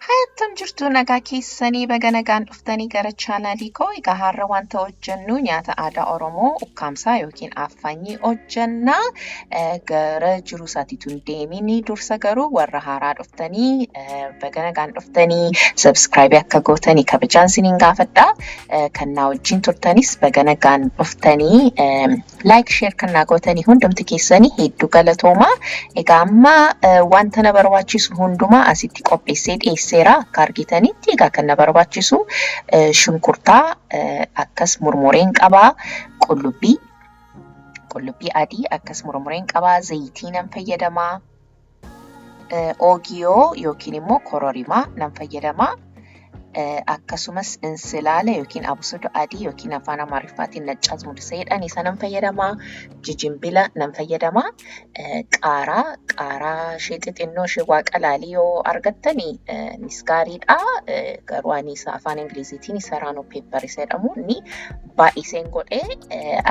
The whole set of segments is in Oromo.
Hattam jirtu nagaa keessanii baga nagaan dhuftanii gara chaanaalii koo. Egaa har'a wanta hojjennu nyaata aadaa Oromoo ukkaamsaa yookiin affaanyii hojjenna. Gara jiruu isaatiitu hin deemin dursa garuu warra haaraa dhuftanii baga nagaan dhuftanii subscribe akka gootanii kabajaan isiniin gaafadha. Kan na wajjin turtanis baga nagaan dhuftanii like share kan na gootanii hundumti keessanii hedduu galatooma. Egaa amma wanta na barbaachisu hundumaa asitti qopheessee dhiyeesseera. Akka argitanitti egaa kan na barbaachisu shunkurtaa akkas murmureen qabaa, qullubbii adii akkas murmureen qabaa, zayitii nan fayyadamaa, oogiyoo yookiin immoo kororimaa nan fayyadamaa. Akkasumas insilaala yookiin abasuuda adii yookiin afaan Amaariffaatiin nacci azmuud jedhan isa nan fayyadamaa, jijimbila nan fayyadamaa, qaaraa ishee xixinnoo ishee waaqalaalii yoo argattanii nis gaariidha. Garuu ani isa afaan Ingiliziitiin serrano pepper isa jedhamu inni baay'iseen godhee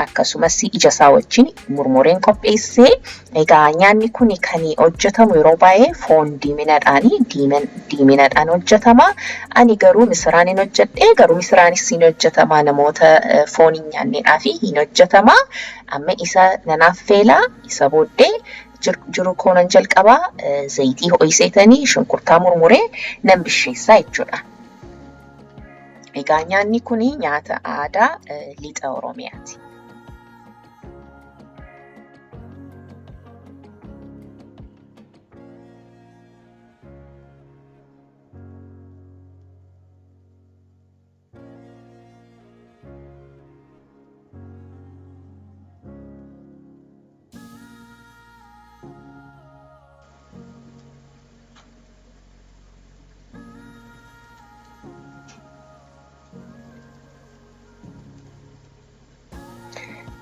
akkasumas ija isaa wajjin murmureen qopheessee. Egaa nyaanni kun kan hojjetamu yeroo baay'ee foon diiminadhaan hojjetama. Ani garuu misiraan hin hojjedhee garuu misiraanis hin hojjetama namoota foon hin nyaanneedhaaf hin hojjetama. Amma isa nan affeelaa isa booddee jiru koonan jalqabaa zayitii ho'iseetanii shunkurtaa murmuree nan bisheessaa jechuudha. Egaa nyaanni kun nyaata aadaa lixa Oromiyaati.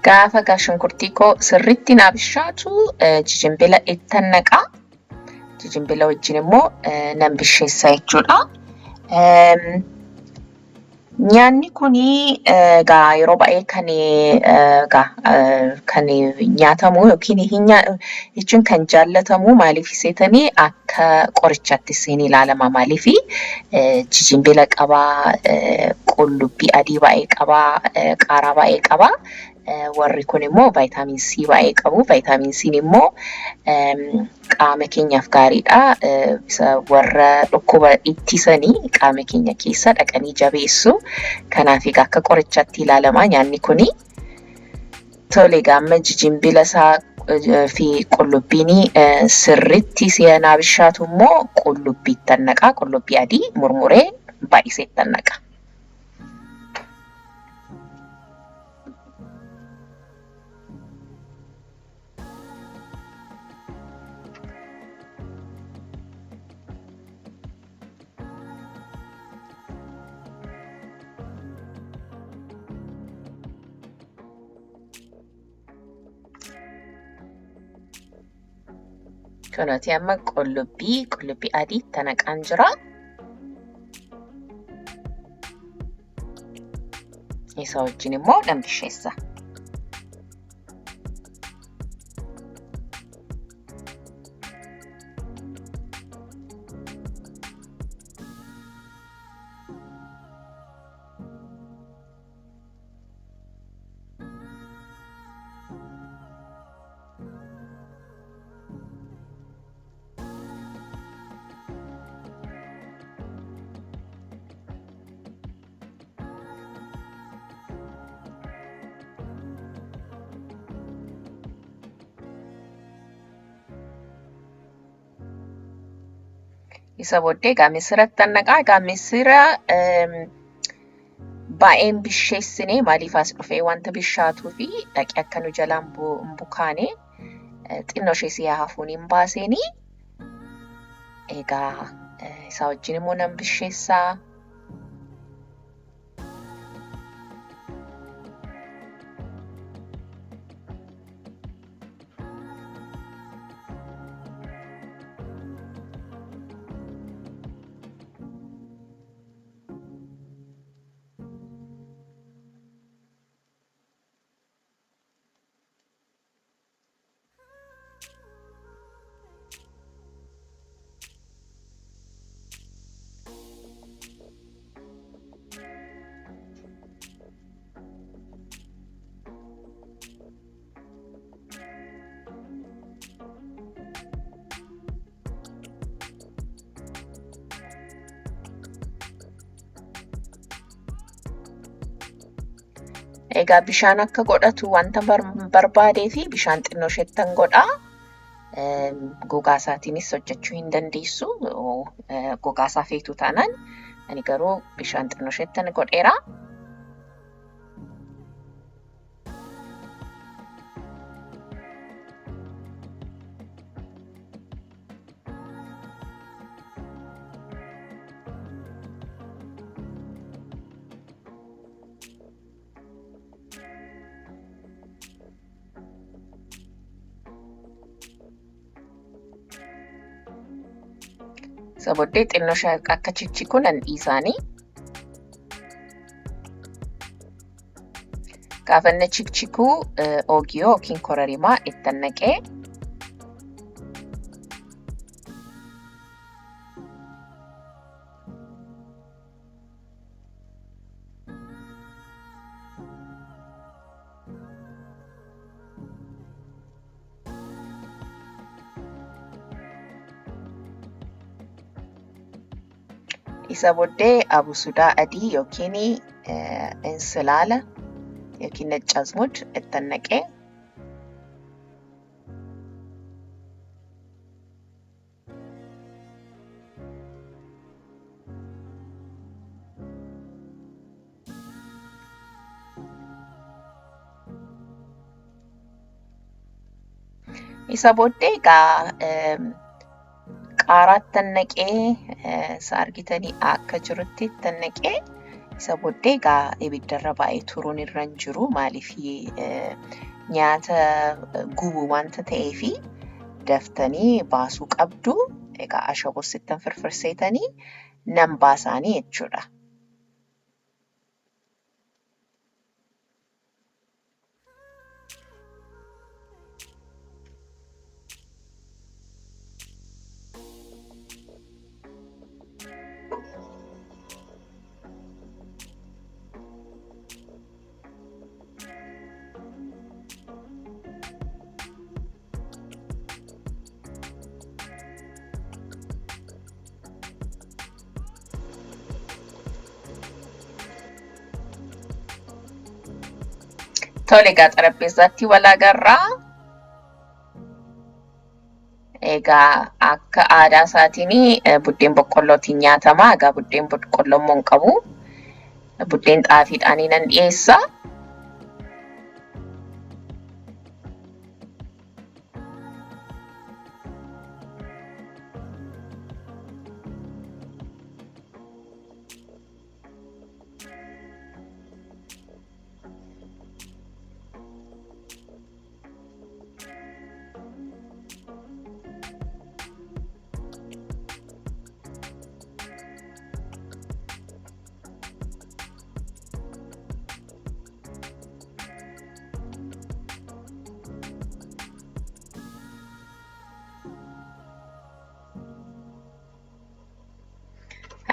Gaafa shunkurtii koo sirriitti naa bishaatu jijimbila ittan naqaa. Jijimbila wajjin immoo nan bisheessaa jechuudha. Nyaanni kun egaa yeroo baay'ee kan nyaatamu yookiin jechuun kan jaallatamu maaliif seetanii akka qorichaatti isin ilaalama. Maaliif jijimbila qabaa, qullubbii adii baay'ee qabaa, qaaraa baay'ee qabaa. Warri kun immoo viitaamin C baay'ee qabu. Viitaamin C immoo qaama keenyaaf gaariidha. Warra dhukkuba ittisanii qaama keenya keessa dhaqanii jabeessu. Kanaaf egaa akka qorichaatti ilaalama nyaanni kun. Tole egaa amma jijimbila isaa fi qullubbiin sirriitti si'anaa bishaatu immoo qullubbiittan naqaa. Qullubbii adii murmuree baay'iseettan naqaa. Kanatti amma qullubbii adii naqaan jira. Isa wajjin immoo nan bisheessa. Isa booddee egaa misirattan naqaa. Egaa misira baay'een bisheessine maaliif as dhufee wanta bishaatuu fi dhaqee akka nu jalaan hin bukaane xinnoo ishee siyaa hafuun hin baaseeni. Egaa isa wajjin immoo nan bisheessaa. Egaa bishaan akka godhatu wanta barbaadee fi bishaan xinnoo isheettan godha. Gogaa isaatiinis hojjechuu hin dandeessu. Gogaa isaa feetu taanaan ani garuu bishaan xinnoo isheettan godheera. Sabooddee xinnoo ishee akka chichikuu nan dhiisaanii. Gaafa inni chichikuu oogiyoo yookiin kororimaa ittan naqee. Isa booddee abusudaa adii yookiin ensilaala yookiin neccazmud ittan naqee. Isa booddee qaaraattan naqee argitanii akka jirutti ittan naqee. Isa booddee ibiddarra baay'ee turuun irra hin jiru maaliif nyaata gubu wanta ta'eefi daftanii baasuu qabdu. Egaa ashabosittan firfirseetanii nan baasaanii jechuudha. Tole egaa xarapheezaatti wal agarraa. Egaa akka aadaa isaatiin buddeen boqqollootiin nyaatama. Egaa buddeen boqqolloo immoo hin qabu. Buddeen xaafiidhaan nan dhiyeessa.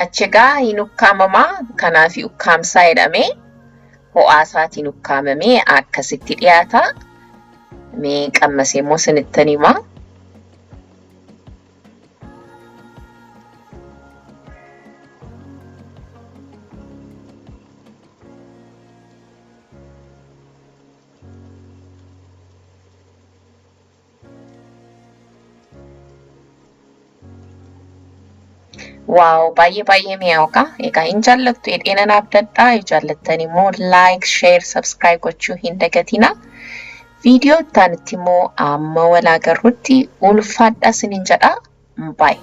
Achigaa hin ukkaamamaa. Kanaaf ukkaamsaa jedhamee ho'aa isaatiin ukkaamamee akkasitti dhiyaata. Mee qammasee immoo isinittan himaa. Wow, baay'ee mi'aawa. Egaa hin jaallattu jedheen abdadhaa. Jaallattanii immoo like, share, subscribe gochuu hin dagatinaa. Viidiyoo itti aanutti immoo amma wal agarrutti ulfaadhaa isiniin jedhaa. Bye.